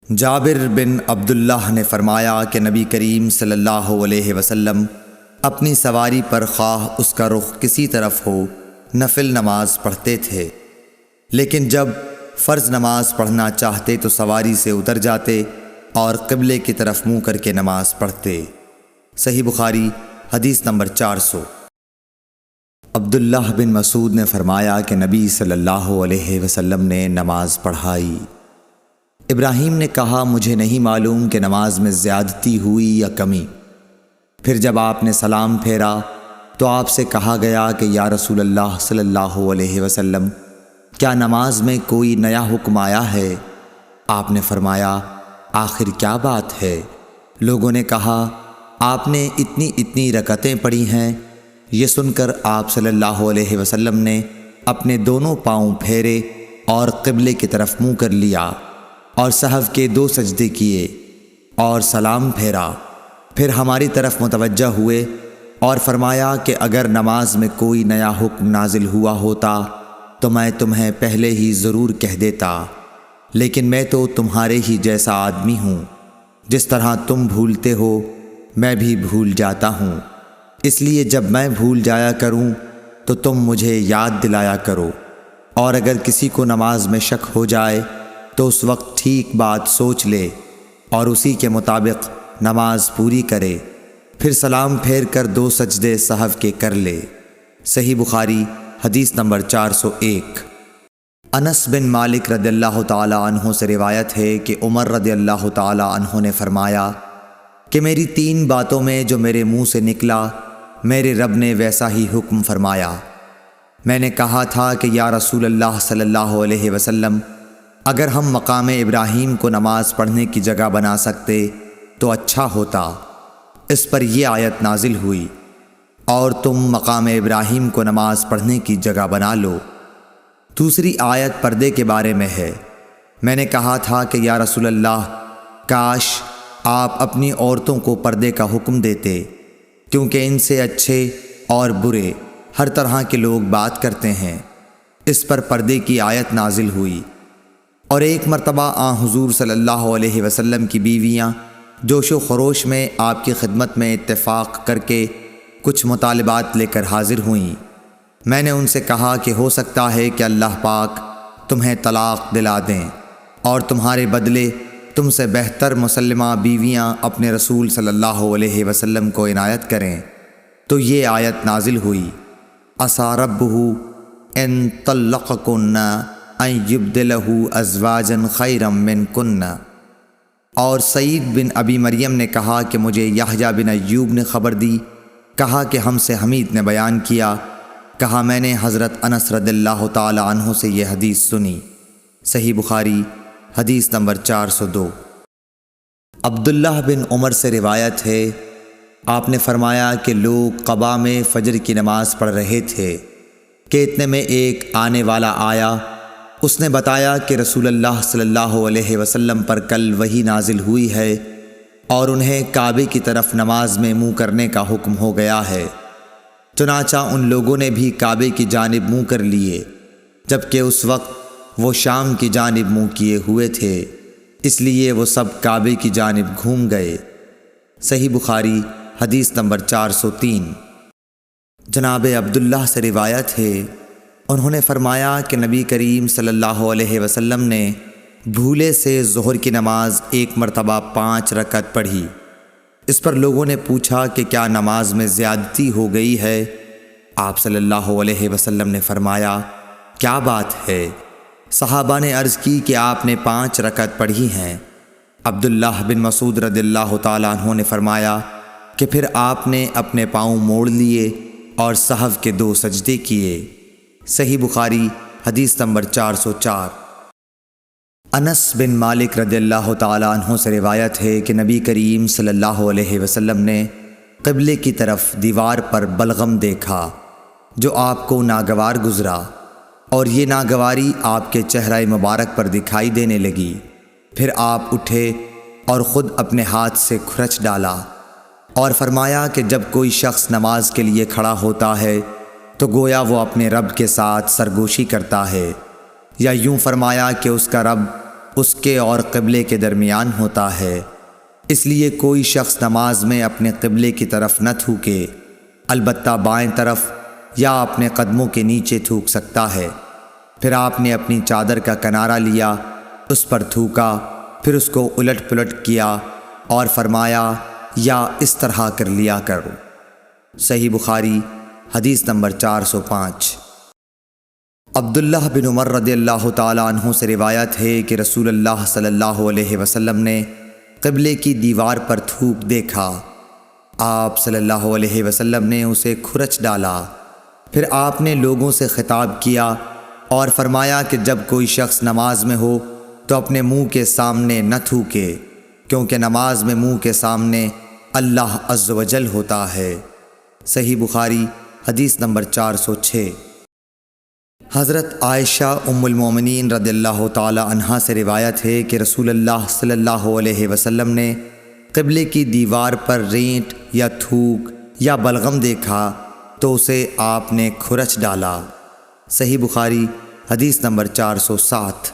جابر بن عبداللہ نے فرمایا کہ نبی کریم صلی اللہ علیہ وسلم اپنی سواری پر خواہ اس کا رخ کسی طرف ہو نفل نماز پڑھتے تھے، لیکن جب فرض نماز پڑھنا چاہتے تو سواری سے اتر جاتے اور قبلے کی طرف منہ کر کے نماز پڑھتے۔ صحیح بخاری حدیث نمبر 400۔ عبداللہ بن مسعود نے فرمایا کہ نبی صلی اللہ علیہ وسلم نے نماز پڑھائی۔ ابراہیم نے کہا مجھے نہیں معلوم کہ نماز میں زیادتی ہوئی یا کمی۔ پھر جب آپ نے سلام پھیرا تو آپ سے کہا گیا کہ یا رسول اللہ صلی اللہ علیہ وسلم کیا نماز میں کوئی نیا حکم آیا ہے؟ آپ نے فرمایا آخر کیا بات ہے؟ لوگوں نے کہا آپ نے اتنی رکعتیں پڑھی ہیں۔ یہ سن کر آپ صلی اللہ علیہ وسلم نے اپنے دونوں پاؤں پھیرے اور قبلے کی طرف منہ کر لیا اور سہو کے 2 سجدے کیے اور سلام پھیرا، پھر ہماری طرف متوجہ ہوئے اور فرمایا کہ اگر نماز میں کوئی نیا حکم نازل ہوا ہوتا تو میں تمہیں پہلے ہی ضرور کہہ دیتا، لیکن میں تو تمہارے ہی جیسا آدمی ہوں، جس طرح تم بھولتے ہو میں بھی بھول جاتا ہوں، اس لیے جب میں بھول جایا کروں تو تم مجھے یاد دلایا کرو، اور اگر کسی کو نماز میں شک ہو جائے تو اس وقت ٹھیک بات سوچ لے اور اسی کے مطابق نماز پوری کرے، پھر سلام پھیر کر 2 سجدے سہو کے کر لے۔ صحیح بخاری حدیث نمبر 401۔ انس بن مالک رضی اللہ تعالی عنہ سے روایت ہے کہ عمر رضی اللہ تعالی عنہ نے فرمایا کہ میری 3 باتوں میں جو میرے منہ سے نکلا میرے رب نے ویسا ہی حکم فرمایا۔ میں نے کہا تھا کہ یا رسول اللہ صلی اللہ علیہ وسلم اگر ہم مقام ابراہیم کو نماز پڑھنے کی جگہ بنا سکتے تو اچھا ہوتا۔ اس پر یہ آیت نازل ہوئی اور تم مقام ابراہیم کو نماز پڑھنے کی جگہ بنا لو۔ دوسری آیت پردے کے بارے میں ہے۔ میں نے کہا تھا کہ یا رسول اللہ کاش آپ اپنی عورتوں کو پردے کا حکم دیتے، کیونکہ ان سے اچھے اور برے ہر طرح کے لوگ بات کرتے ہیں۔ اس پر پردے کی آیت نازل ہوئی۔ اور ایک مرتبہ حضور صلی اللہ علیہ وسلم کی بیویاں جوش و خروش میں آپ کی خدمت میں اتفاق کر کے کچھ مطالبات لے کر حاضر ہوئیں۔ میں نے ان سے کہا کہ ہو سکتا ہے کہ اللہ پاک تمہیں طلاق دلا دیں اور تمہارے بدلے تم سے بہتر مسلمہ بیویاں اپنے رسول صلی اللہ علیہ وسلم کو عنایت کریں، تو یہ آیت نازل ہوئی عسیٰ ربہ ان طلقکن ان یبدلہ ازواجا خیرا منکن۔ اور سعید بن ابی مریم نے کہا کہ مجھے یحییٰ بن ایوب نے خبر دی، کہا کہ ہم سے حمید نے بیان کیا، کہا میں نے حضرت انس رضی اللہ تعالی عنہ سے یہ حدیث سنی۔ صحیح بخاری حدیث نمبر 402۔ عبداللہ بن عمر سے روایت ہے آپ نے فرمایا کہ لوگ قباء میں فجر کی نماز پڑھ رہے تھے کہ اتنے میں ایک آنے والا آیا، اس نے بتایا کہ رسول اللہ صلی اللہ علیہ وسلم پر کل وحی نازل ہوئی ہے اور انہیں کعبے کی طرف نماز میں منہ کرنے کا حکم ہو گیا ہے۔ چنانچہ ان لوگوں نے بھی کعبے کی جانب منہ کر لیے، جبکہ اس وقت وہ شام کی جانب منہ کیے ہوئے تھے، اس لیے وہ سب کعبے کی جانب گھوم گئے۔ صحیح بخاری حدیث نمبر 403۔ جناب عبداللہ سے روایت ہے انہوں نے فرمایا کہ نبی کریم صلی اللہ علیہ وسلم نے بھولے سے ظہر کی نماز ایک مرتبہ 5 رکعت پڑھی۔ اس پر لوگوں نے پوچھا کہ کیا نماز میں زیادتی ہو گئی ہے؟ آپ صلی اللہ علیہ وسلم نے فرمایا کیا بات ہے؟ صحابہ نے عرض کی کہ آپ نے 5 رکعت پڑھی ہیں۔ عبداللہ بن مسعود رضی اللہ تعالیٰ عنہ نے فرمایا کہ پھر آپ نے اپنے پاؤں موڑ لیے اور سہو کے 2 سجدے کیے۔ صحیح بخاری حدیث نمبر 404۔ انس بن مالک رضی اللہ تعالیٰ عنہ سے روایت ہے کہ نبی کریم صلی اللہ علیہ وسلم نے قبلے کی طرف دیوار پر بلغم دیکھا جو آپ کو ناگوار گزرا، اور یہ ناگواری آپ کے چہرہ مبارک پر دکھائی دینے لگی۔ پھر آپ اٹھے اور خود اپنے ہاتھ سے کھرچ ڈالا اور فرمایا کہ جب کوئی شخص نماز کے لیے کھڑا ہوتا ہے تو گویا وہ اپنے رب کے ساتھ سرگوشی کرتا ہے، یا یوں فرمایا کہ اس کا رب اس کے اور قبلے کے درمیان ہوتا ہے، اس لیے کوئی شخص نماز میں اپنے قبلے کی طرف نہ تھوکے، البتہ بائیں طرف یا اپنے قدموں کے نیچے تھوک سکتا ہے۔ پھر آپ نے اپنی چادر کا کنارہ لیا، اس پر تھوکا، پھر اس کو الٹ پلٹ کیا اور فرمایا یا اس طرح کر لیا کرو۔ صحیح بخاری حدیث نمبر 405۔ عبداللہ بن عمر رضی اللہ تعالیٰ عنہ سے روایت ہے کہ رسول اللہ صلی اللہ علیہ وسلم نے قبلے کی دیوار پر تھوک دیکھا۔ آپ صلی اللہ علیہ وسلم نے اسے کھرچ ڈالا۔ پھر آپ نے لوگوں سے خطاب کیا اور فرمایا کہ جب کوئی شخص نماز میں ہو تو اپنے منہ کے سامنے نہ تھوکے، کیونکہ نماز میں منہ کے سامنے اللہ عز و جل ہوتا ہے۔ صحیح بخاری حدیث نمبر 406۔ حضرت عائشہ ام المومنین رضی اللہ تعالی عنہا سے روایت ہے کہ رسول اللہ صلی اللہ علیہ وسلم نے قبلے کی دیوار پر رینٹ یا تھوک یا بلغم دیکھا تو اسے آپ نے کھرچ ڈالا۔ صحیح بخاری حدیث نمبر 407۔